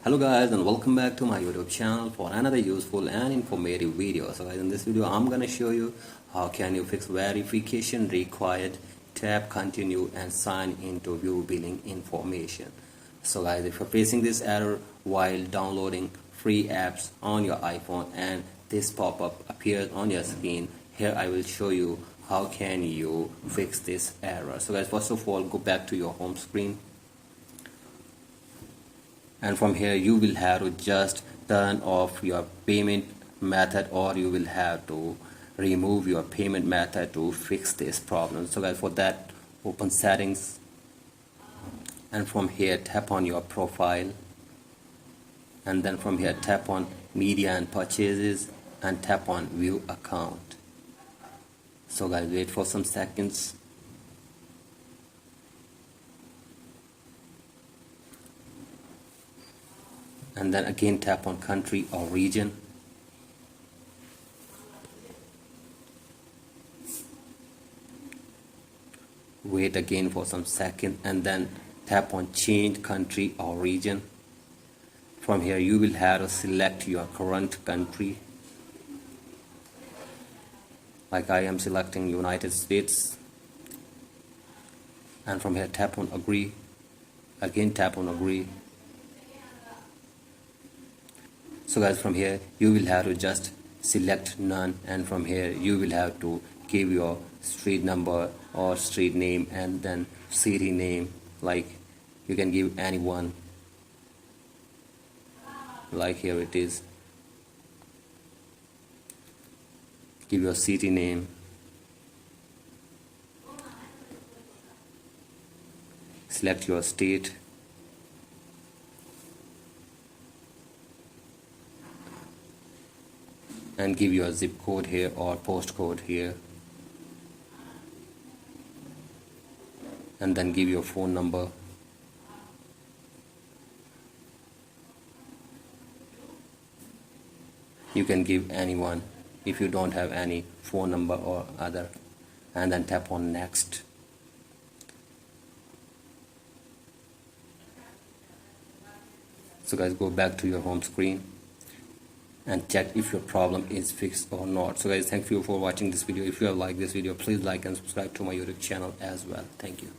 Hello guys, and welcome back to my YouTube channel for another useful and informative video. So guys, in this video I'm gonna show you how can you fix verification required, tap continue and sign into view billing information. So guys, if you're facing this error while downloading free apps on your iPhone and this pop-up appears on your screen, here I will show you how can you fix this error. So guys, first of all, go back to your home screen. And from here you will have to just turn off your payment method, or you will have to remove your payment method to fix this problem. So guys, for that, open settings, and from here tap on your profile, and then from here tap on media and purchases and tap on view account. So guys, wait for some seconds. And then again tap on country or region. Wait again for some seconds and then tap on change country or region. From here you will have to select your current country. Like I am selecting United States. And from here tap on agree. Again tap on agree. So guys, from here you will have to just select none, and from here you will have to give your street number or street name and then city name. Like you can give anyone, like here it is. Give your city name, select your state, and give your zip code here or postcode here, and then give your phone number. You can give anyone if you don't have any phone number or other, and then tap on next. So guys, go back to your home screen and check if your problem is fixed or not. So guys, thank you for watching this video. If you have liked this video, please like and subscribe to my YouTube channel as well. Thank you.